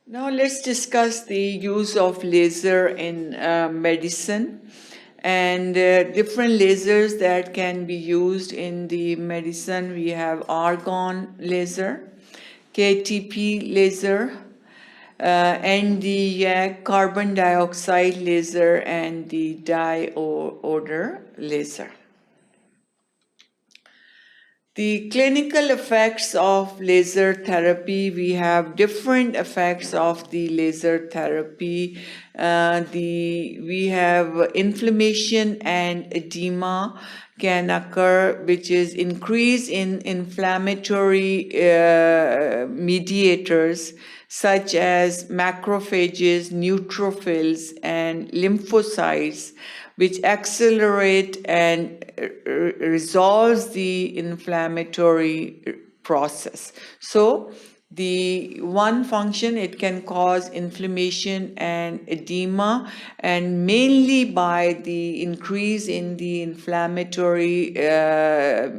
Now let's discuss the use of laser in medicine and different lasers that can be used in the medicine. We have argon laser, KTP laser, and the carbon dioxide laser and the diode laser. The clinical effects of laser therapy, we have different effects of the laser therapy. We have inflammation and edema can occur, which is increase in inflammatory mediators such as macrophages, neutrophils, and lymphocytes, which accelerate and resolves the inflammatory process. So the one function, it can cause inflammation and edema, and mainly by the increase in the inflammatory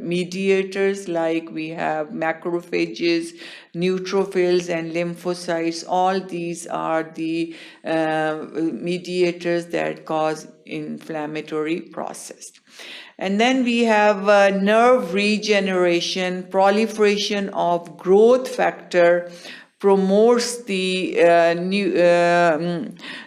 mediators, like we have macrophages, neutrophils, and lymphocytes. All these are the mediators that cause inflammatory process. And then we have nerve regeneration, proliferation of growth factor promotes the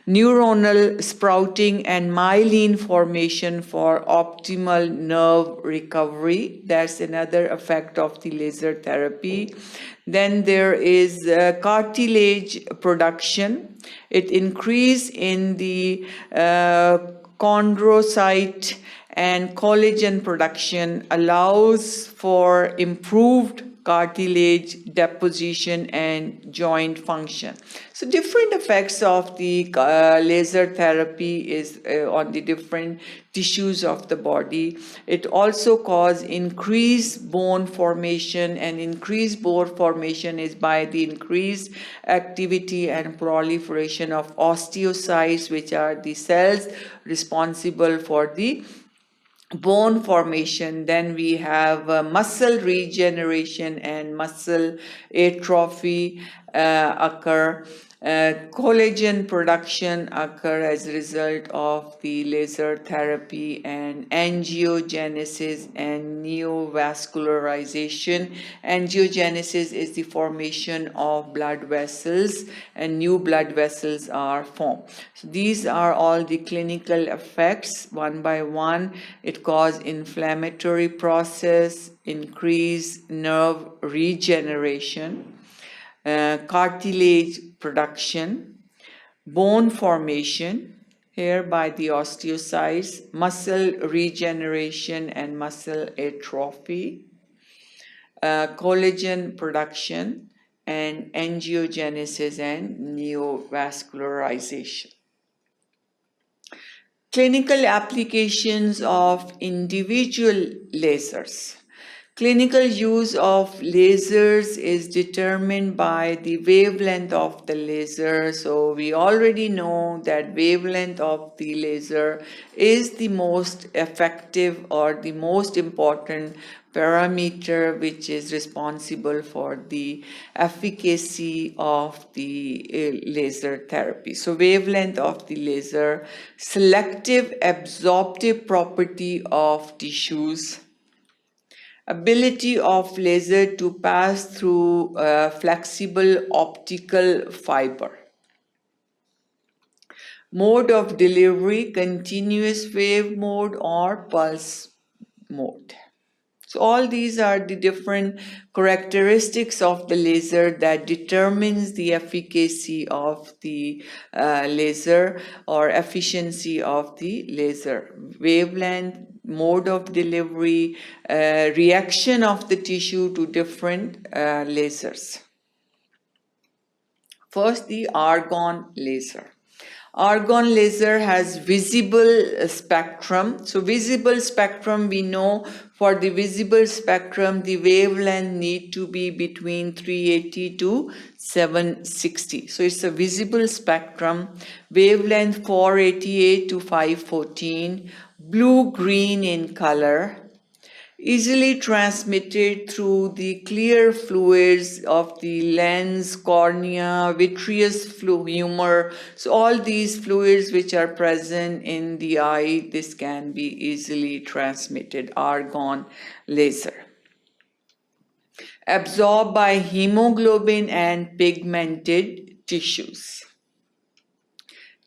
neuronal sprouting and myelin formation for optimal nerve recovery. That's another effect of the laser therapy. Then there is cartilage production. It increases in the chondrocyte and collagen production, allows for improved cartilage deposition and joint function. So different effects of the laser therapy is on the different tissues of the body. It also causes increased bone formation, and increased bone formation is by the increased activity and proliferation of osteocytes, which are the cells responsible for the bone formation. Then we have muscle regeneration and muscle atrophy occur. Collagen production occur as a result of the laser therapy, and angiogenesis and neovascularization. Angiogenesis is the formation of blood vessels, and new blood vessels are formed. So these are all the clinical effects one by one. It causes inflammatory process, increase nerve regeneration, cartilage production, bone formation, here by the osteocytes, muscle regeneration and muscle atrophy, collagen production, and angiogenesis and neovascularization. Clinical applications of individual lasers. Clinical use of lasers is determined by the wavelength of the laser. So we already know that wavelength of the laser is the most effective or the most important parameter which is responsible for the efficacy of the laser therapy. So wavelength of the laser, selective absorptive property of tissues, ability of laser to pass through flexible optical fiber. Mode of delivery, continuous wave mode or pulse mode. So all these are the different characteristics of the laser that determines the efficacy of the laser or efficiency of the laser. Wavelength, mode of delivery, reaction of the tissue to different lasers. First, the argon laser. Argon laser has visible spectrum. So visible spectrum, we know for the visible spectrum, the wavelength need to be between 380 to 760. So it's a visible spectrum, wavelength 488 to 514, blue-green in color. easily transmitted through the clear fluids of the lens, cornea, vitreous humor. So all these fluids which are present in the eye, this can be easily transmitted, argon laser. Absorbed by hemoglobin and pigmented tissues.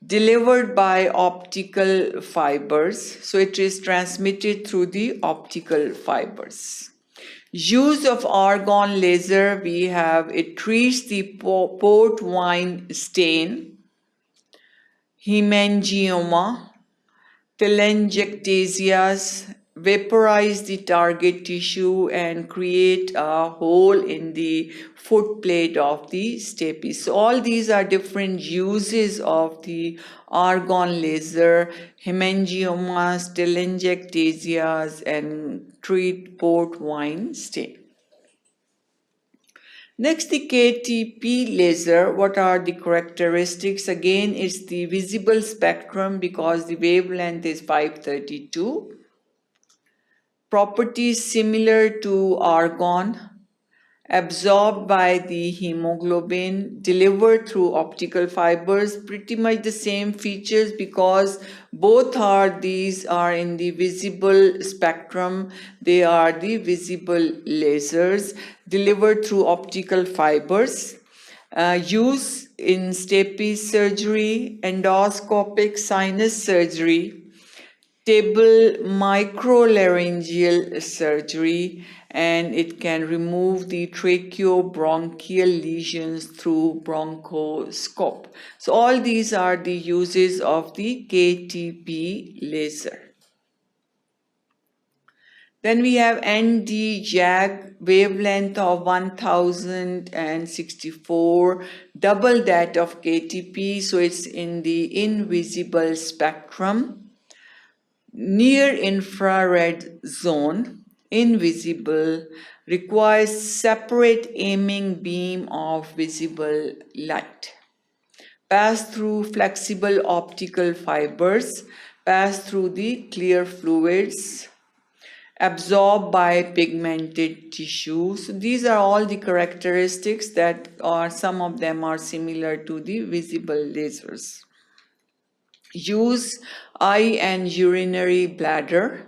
Delivered by optical fibers, so it is transmitted through the optical fibers. Use of argon laser, we have, it treats the port wine stain, hemangioma, telangiectasias, vaporize the target tissue and create a hole in the foot plate of the stapes. So all these are different uses of the argon laser, hemangiomas, telangiectasias, and treat port wine stain. Next, the KTP laser. What are the characteristics? Again, it's the visible spectrum because the wavelength is 532. Properties similar to argon, absorbed by the hemoglobin, delivered through optical fibers, pretty much the same features because both these are in the visible spectrum. They are the visible lasers delivered through optical fibers. Use in stapes surgery, endoscopic sinus surgery, table microlaryngeal surgery, and it can remove the tracheobronchial lesions through bronchoscope. So all these are the uses of the KTP laser. Then we have ND-JAG, wavelength of 1064, double that of KTP, so it's in the invisible spectrum. Near infrared zone, invisible, requires separate aiming beam of visible light. Pass through flexible optical fibers, pass through the clear fluids, absorbed by pigmented tissue. So these are all the characteristics that are, some of them are similar to the visible lasers. Use eye and urinary bladder,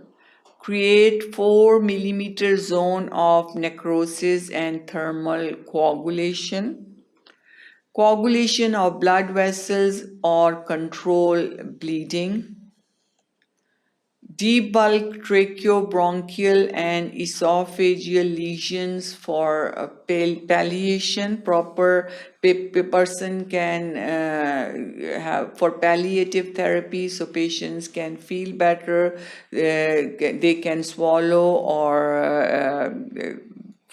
create 4 millimeter zone of necrosis and thermal coagulation, coagulation of blood vessels or control bleeding, debulk tracheobronchial and esophageal lesions for palliation. Proper person can have for palliative therapy, so patients can feel better, they can swallow, or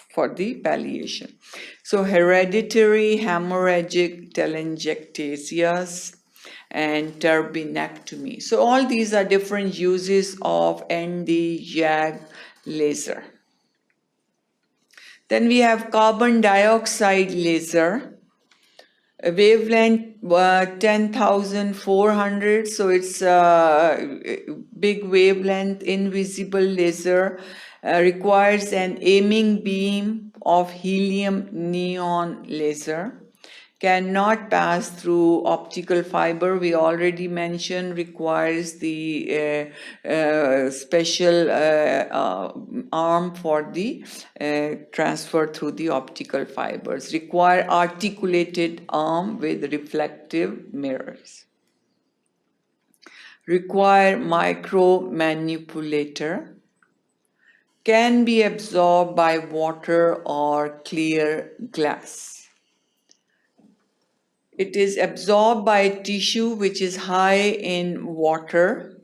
for the palliation. So hereditary hemorrhagic telangiectasias and turbinectomy. So all these are different uses of ND-JAG laser. Then we have carbon dioxide laser, a wavelength 10,400, so it's a big wavelength invisible laser, requires an aiming beam of helium neon laser. Cannot pass through optical fiber. We already mentioned requires the special arm for the transfer through the optical fibers. Require articulated arm with reflective mirrors. Require micro manipulator. Can be absorbed by water or clear glass. It is absorbed by tissue which is high in water,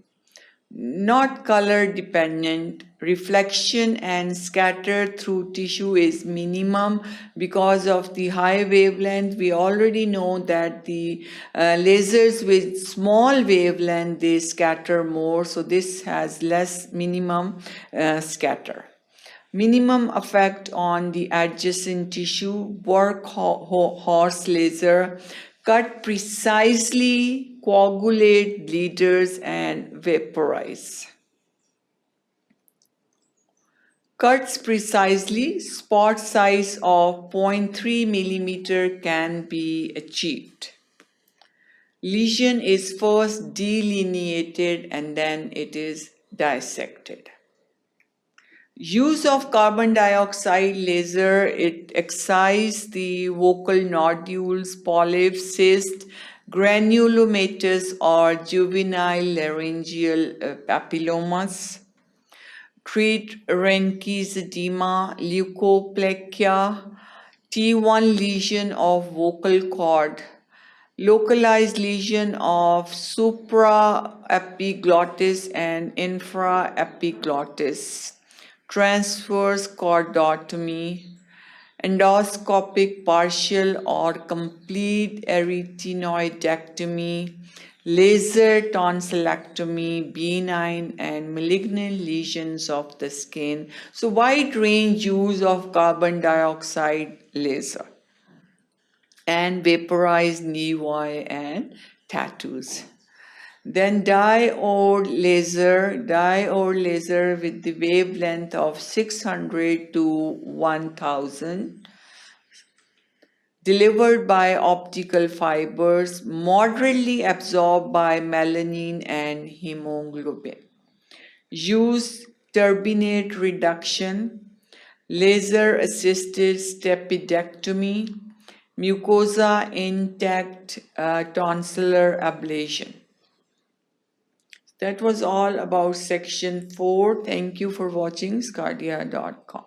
not color dependent. Reflection and scatter through tissue is minimum because of the high wavelength. We already know that the lasers with small wavelength, they scatter more, so this has less minimum scatter. Minimum effect on the adjacent tissue, workhorse laser, cut precisely, coagulate bleeders and vaporize. Cuts precisely, spot size of 0.3 millimeter can be achieved. Lesion is first delineated and then it is dissected. Use of carbon dioxide laser, it excises the vocal nodules, polyps, cysts, granulomatous or juvenile laryngeal papillomas. Treat Reinke's edema, leukoplakia, T1 lesion of vocal cord, localized lesion of supraepiglottis and infraepiglottis, transverse chordotomy, endoscopic partial or complete arytenoidectomy, laser tonsillectomy, benign and malignant lesions of the skin. So wide range use of carbon dioxide laser and vaporized nevi and tattoos. Then diode laser with the wavelength of 600 to 1000, delivered by optical fibers, moderately absorbed by melanin and hemoglobin. Use turbinate reduction, laser-assisted stapedectomy, mucosa intact tonsillar ablation. That was all about section 4. Thank you for watching sqadia.com.